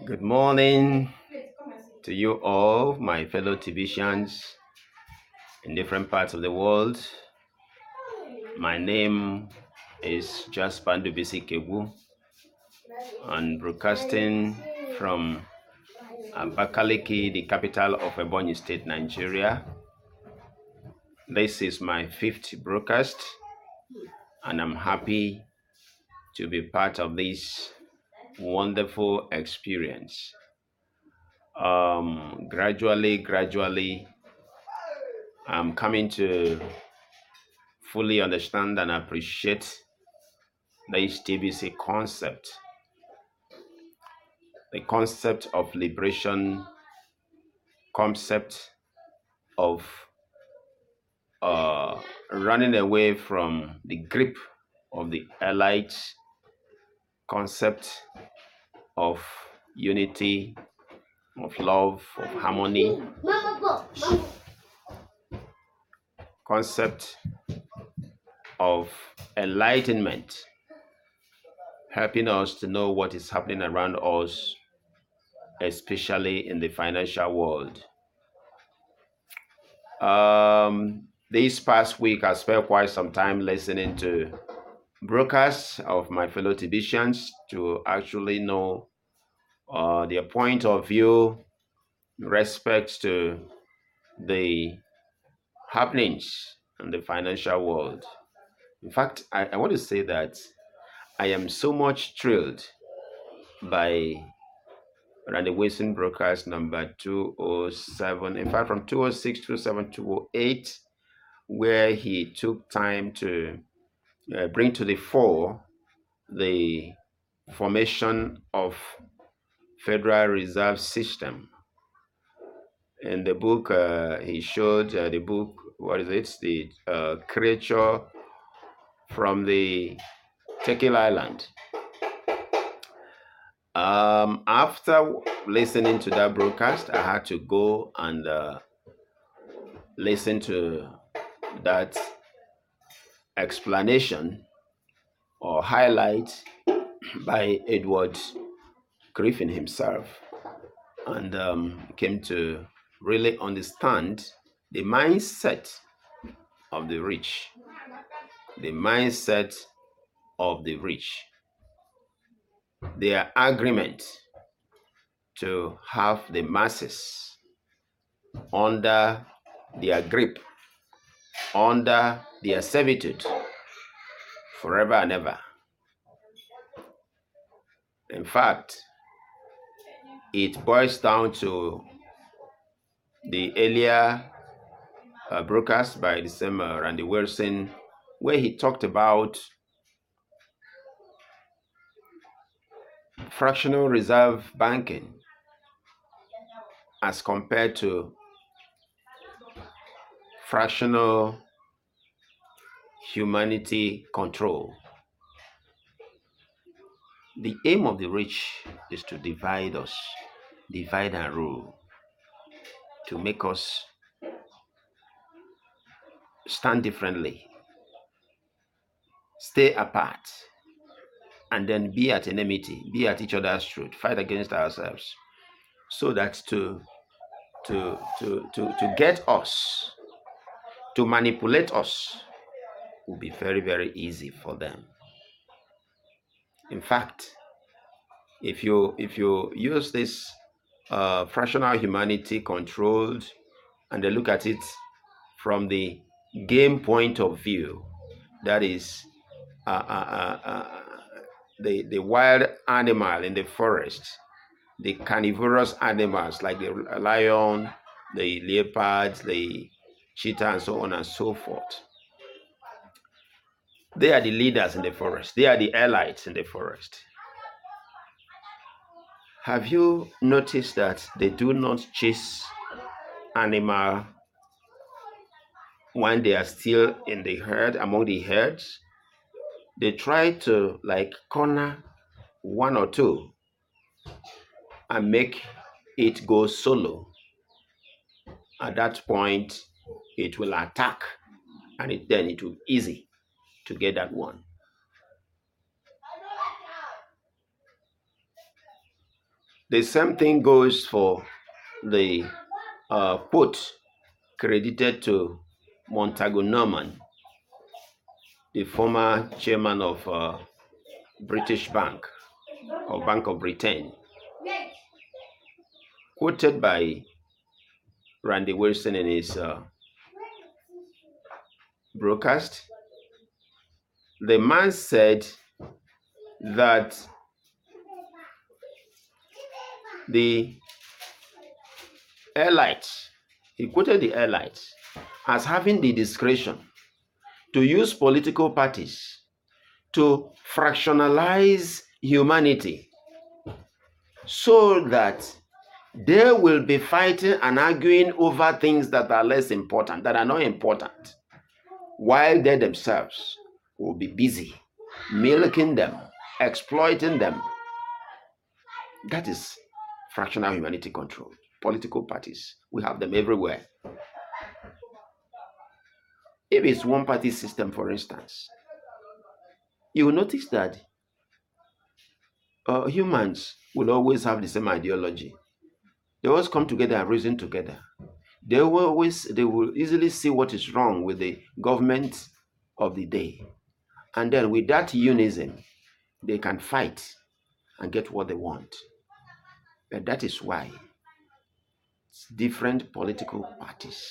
Good morning to you all, my fellow Tibetians in different parts of the world. My name is Jasper Broadcast and broadcasting from Abakaliki, the capital of Ebonyi State, Nigeria. This is my fifth broadcast, and I'm happy to be part of this wonderful experience. Gradually, I'm coming to fully understand and appreciate this TBC concept, the concept of liberation, concept of running away from the grip of the elites, concept of unity, of love, of harmony, concept of enlightenment, helping us to know what is happening around us, especially in the financial world. This past week, I spent quite some time listening to broadcasts of my fellow Tibetians to actually know their point of view in respect to the happenings in the financial world. In fact, I want to say that I am so much thrilled by Randy Wilson broadcast number 207, in fact, from 206, 207, 208, where he took time to bring to the fore the formation of Federal Reserve System. In the book, he showed the book, what is it? The creature from the Tekil Island. After listening to that broadcast, I had to go and listen to that explanation or highlight by Edward Griffin himself, and came to really understand the mindset of the rich, the mindset of the rich, their agreement to have the masses under their grip, under their servitude forever and ever. In fact, it boils down to the earlier broadcast by the same Randy Wilson, where he talked about fractional reserve banking as compared to fractional humanity control. The aim of the rich is to divide us, divide and rule, to make us stand differently, stay apart, and then be at enmity, be at each other's throat, fight against ourselves, so that to get us, to manipulate us, will be very, very easy for them. In fact, if you use this fractional humanity controlled, and they look at it from the game point of view, that is the wild animal in the forest, the carnivorous animals like the lion, the leopards, the cheetah, and so on and so forth. They are the leaders in the forest. They are the elites in the forest. Have you noticed that they do not chase animal when they are still in the herd, among the herds? They try to corner one or two and make it go solo. At that point, it will attack, and then it will be easy to get that one. The same thing goes for the quote credited to Montagu Norman, the former chairman of British Bank or Bank of Britain, quoted by Randy Wilson in his broadcast. The man said that the elites, he quoted the elites as having the discretion to use political parties to fractionalize humanity so that they will be fighting and arguing over things that are less important, that are not important, while they themselves will be busy milking them, exploiting them. That is fractional humanity control. Political parties, we have them everywhere. If it's one party system, for instance, you will notice that humans will always have the same ideology. They always come together and reason together. They will easily see what is wrong with the government of the day. And then with that unison, they can fight and get what they want. And that is why different political parties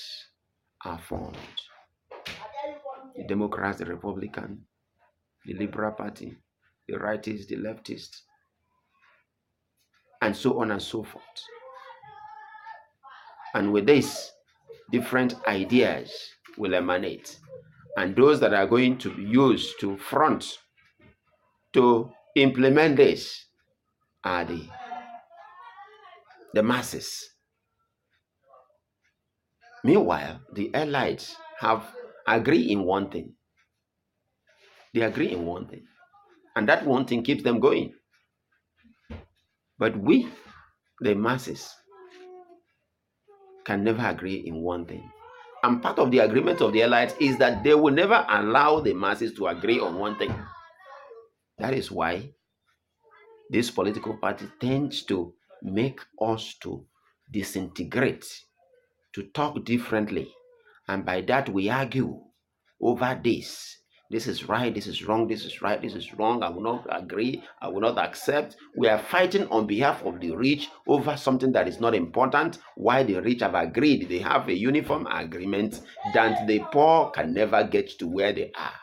are formed. The Democrats, the Republican, the Liberal Party, the rightists, the leftists, and so on and so forth. And with this, different ideas will emanate. And those that are going to be used to front, to implement this, are the masses. Meanwhile, the elites have agreed in one thing. They agree in one thing. And that one thing keeps them going. But we, the masses, can never agree in one thing. And part of the agreement of the elites is that they will never allow the masses to agree on one thing. That is why this political party tends to make us to disintegrate, to talk differently. And by that we argue over this. This is right, this is wrong, this is right, this is wrong. I will not agree, I will not accept. We are fighting on behalf of the rich over something that is not important. Why the rich have agreed, they have a uniform agreement that the poor can never get to where they are.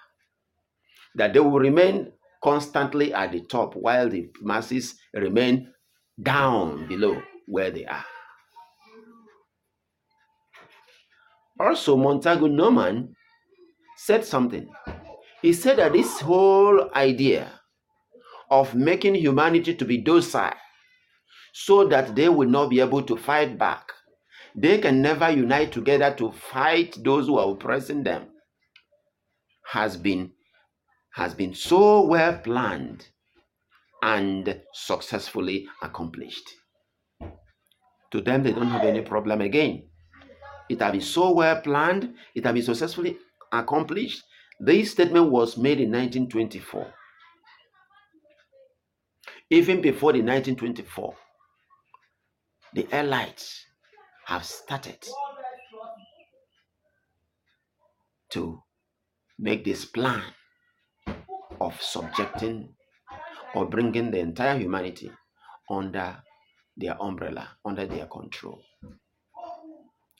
That they will remain constantly at the top while the masses remain down below where they are. Also, Montagu Norman said something. He said that this whole idea of making humanity to be docile so that they will not be able to fight back, they can never unite together to fight those who are oppressing them, has been so well planned and successfully accomplished. To them, they don't have any problem again. It has been so well planned, it has been successfully accomplished. This statement was made in 1924. Even before the 1924, the elites have started to make this plan of subjecting or bringing the entire humanity under their umbrella, under their control.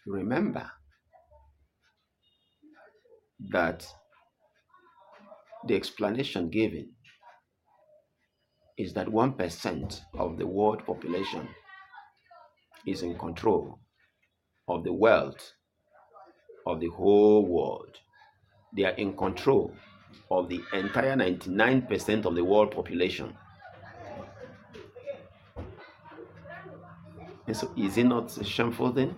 Remember that the explanation given is that 1% of the world population is in control of the wealth of the whole world. They are in control of the entire 99% of the world population. And so is it not a shameful thing?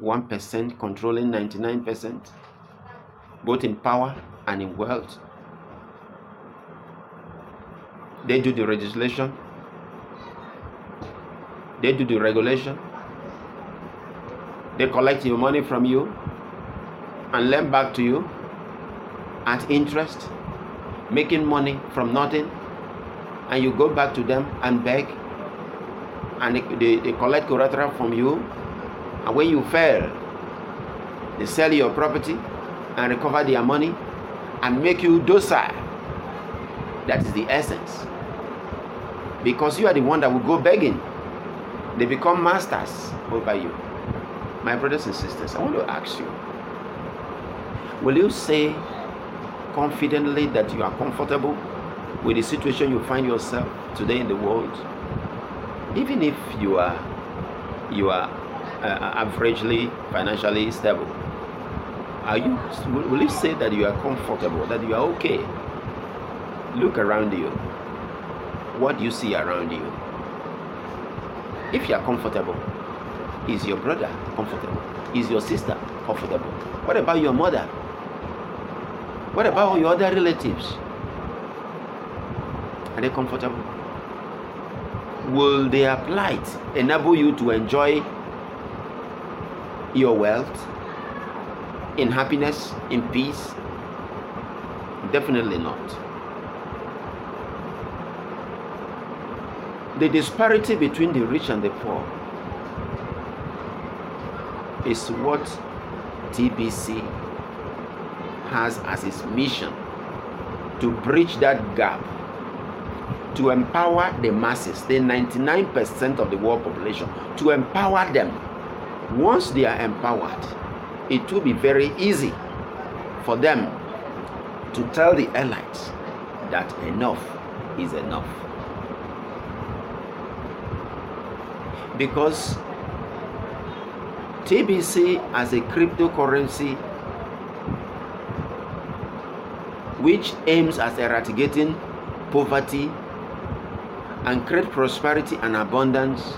1% controlling 99%, both in power and in wealth. They do the legislation. They do the regulation. They collect your money from you and lend back to you at interest, making money from nothing, and you go back to them and beg. and they collect collateral from you, and when you fail, they sell your property and recover their money and make you docile. That is the essence. Because you are the one that will go begging. They become masters over you. My brothers and sisters, I want to ask you, will you say confidently that you are comfortable with the situation you find yourself today in the world? Even if you are averagely financially stable, will you say that you are comfortable, that you are okay? Look around you. What do you see around you? If you are comfortable, is your brother comfortable? Is your sister comfortable? What about your mother? What about your other relatives? Are they comfortable? Will their plight enable you to enjoy your wealth in happiness, in peace? Definitely not. The disparity between the rich and the poor is what TBC has as its mission, to bridge that gap, to empower the masses, the 99% of the world population, to empower them. Once they are empowered, it will be very easy for them to tell the elites that enough is enough. Because TBC as a cryptocurrency which aims at eradicating poverty and create prosperity and abundance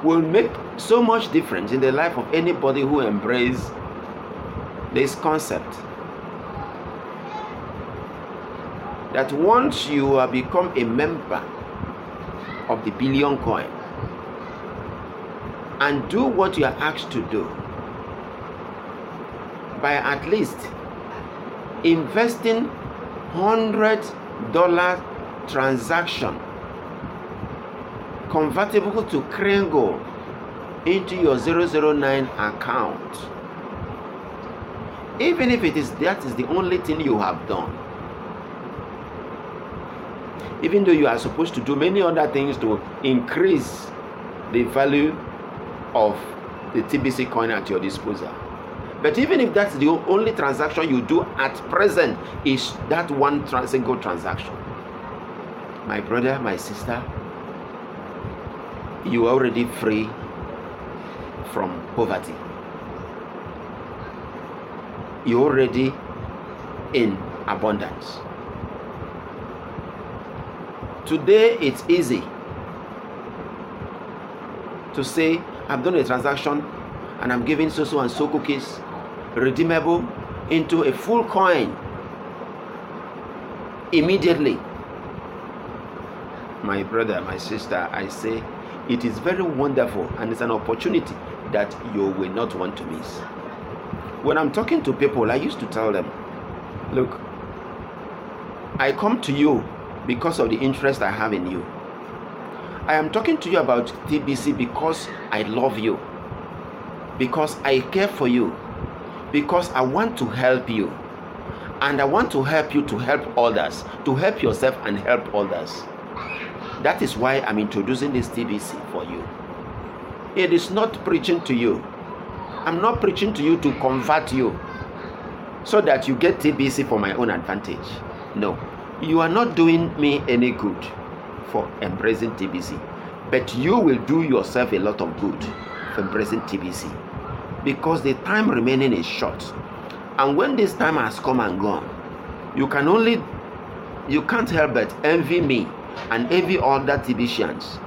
will make so much difference in the life of anybody who embraces this concept. That once you have become a member of the billion coin and do what you are asked to do, by at least investing $100 transaction convertible to Kringle into your 009 account, even if that is the only thing you have done, even though you are supposed to do many other things to increase the value of the TBC coin at your disposal. But even if that's the only transaction you do at present is that one single transaction, my brother, my sister, you are already free from poverty. You're already in abundance. Today it's easy to say, I've done a transaction and I'm giving so and so cookies redeemable into a full coin immediately. My brother, my sister, I say it is very wonderful and it's an opportunity that you will not want to miss. When I'm talking to people, I used to tell them, look, I come to you because of the interest I have in you. I am talking to you about TBC because I love you, because I care for you, because I want to help you, and I want to help you to help others, to help yourself and help others. That is why I'm introducing this TBC for you. It is not preaching to you. I'm not preaching to you to convert you so that you get TBC for my own advantage. No. You are not doing me any good for embracing TBC, but you will do yourself a lot of good for embracing TBC, because the time remaining is short. And when this time has come and gone, you can't help but envy me and envy other TBCians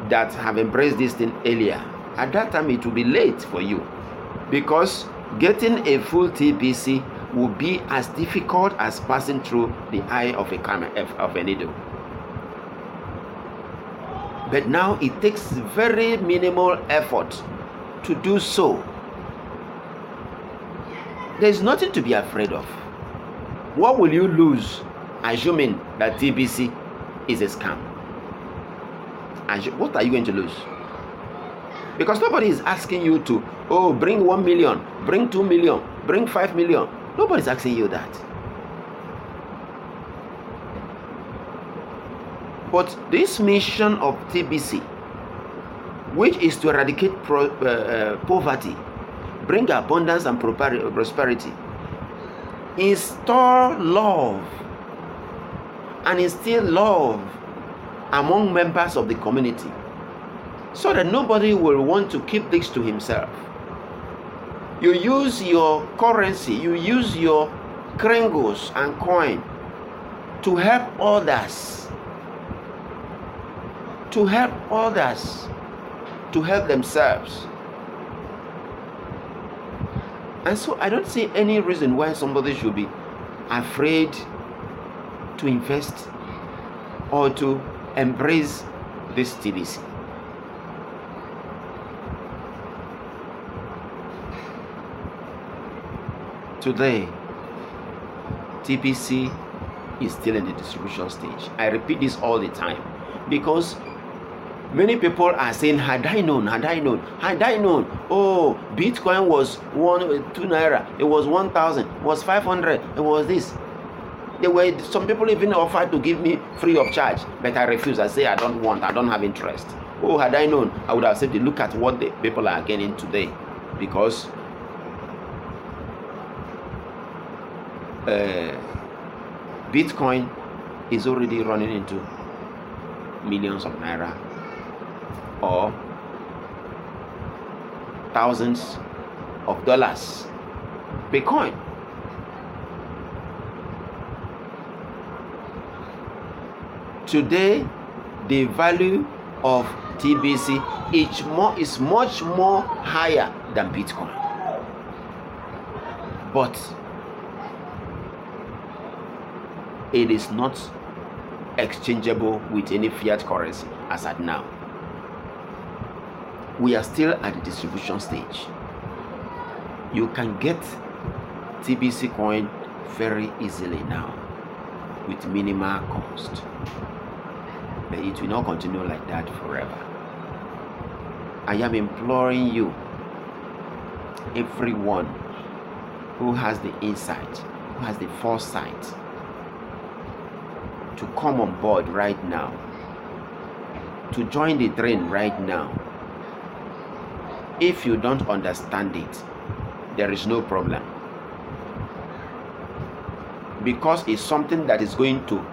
that have embraced this thing earlier. At that time it will be late for you, because getting a full TBC will be as difficult as passing through the eye of a needle. But now it takes very minimal effort to do so. There is nothing to be afraid of. What will you lose assuming that TBC is a scam? And what are you going to lose? Because nobody is asking you to, bring 1 million, bring 2 million, bring 5 million. Nobody's asking you that. But this mission of TBC, which is to eradicate poverty, bring abundance and prosperity, install love and instill love among members of the community, so that nobody will want to keep this to himself. You use your currency, you use your kringles and coin to help others, to help themselves. And so I don't see any reason why somebody should be afraid to invest or to embrace this TBC. Today, TBC is still in the distribution stage. I repeat this all the time because many people are saying, had I known, Bitcoin was 2 naira, it was 1,000, it was 500, it was this. Some people even offered to give me free of charge, but I refuse. I say I don't have interest. Had I known, I would have said, look at what the people are gaining today, because Bitcoin is already running into millions of naira or thousands of dollars. Bitcoin. Today, the value of TBC is much more higher than Bitcoin. But it is not exchangeable with any fiat currency as at now. We are still at the distribution stage. You can get TBC coin very easily now with minimal cost. But it will not continue like that forever. I am imploring you, everyone who has the insight, who has the foresight, to come on board right now, to join the train right now. If you don't understand it, there is no problem, because it's something that is going to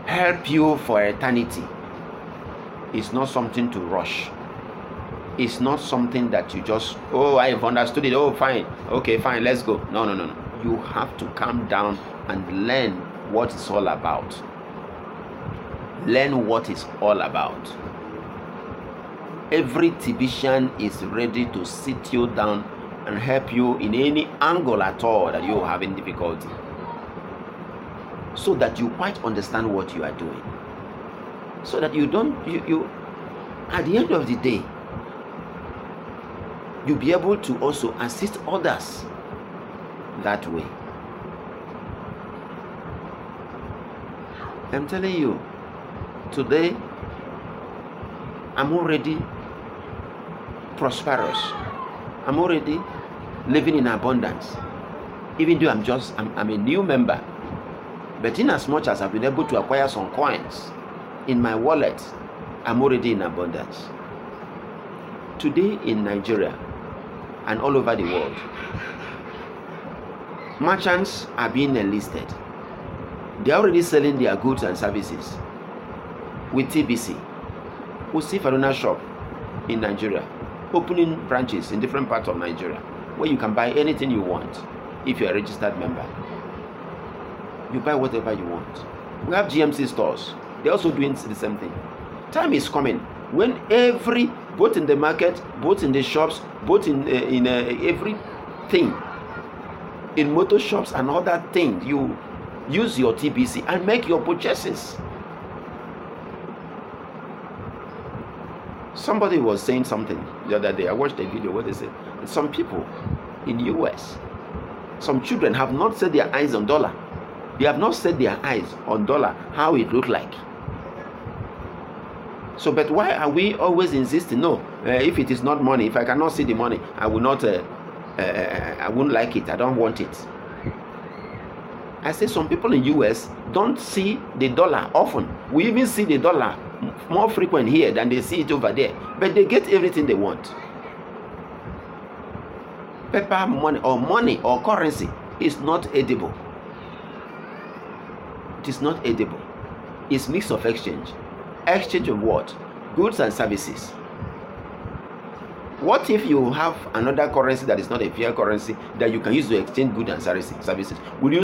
help you for eternity. It's not something to rush. It's not something that you just, I've understood it, fine, okay, fine, let's go. No. You have to calm down and learn what it's all about. Learn what it's all about. Every Tibetian is ready to sit you down and help you in any angle at all that you are having difficulty, so that you quite understand what you are doing, so that you at the end of the day, you'll be able to also assist others that way. I'm telling you, today I'm already prosperous. I'm already living in abundance, even though I'm a new member. But in as much as I've been able to acquire some coins in my wallet, I'm already in abundance. Today in Nigeria and all over the world, merchants are being enlisted. They're already selling their goods and services with TBC. We see Faruna shop in Nigeria opening branches in different parts of Nigeria where you can buy anything you want if you're a registered member. You buy whatever you want. We have GMC stores. They're also doing the same thing. Time is coming when both in the market, both in the shops, both in everything, in motor shops and other things, you use your TBC and make your purchases. Somebody was saying something the other day. I watched a video where they said some people in the US, some children have not set their eyes on dollar. They have not set their eyes on dollar, how it looked like. So, but why are we always insisting? No, if it is not money, if I cannot see the money, I will not. I won't like it. I don't want it. I say some people in US don't see the dollar often. We even see the dollar more frequent here than they see it over there. But they get everything they want. Paper money or currency is not edible. It is not edible. It's mix of exchange. Exchange of what? Goods and services. What if you have another currency that is not a fiat currency that you can use to exchange goods and services? Will you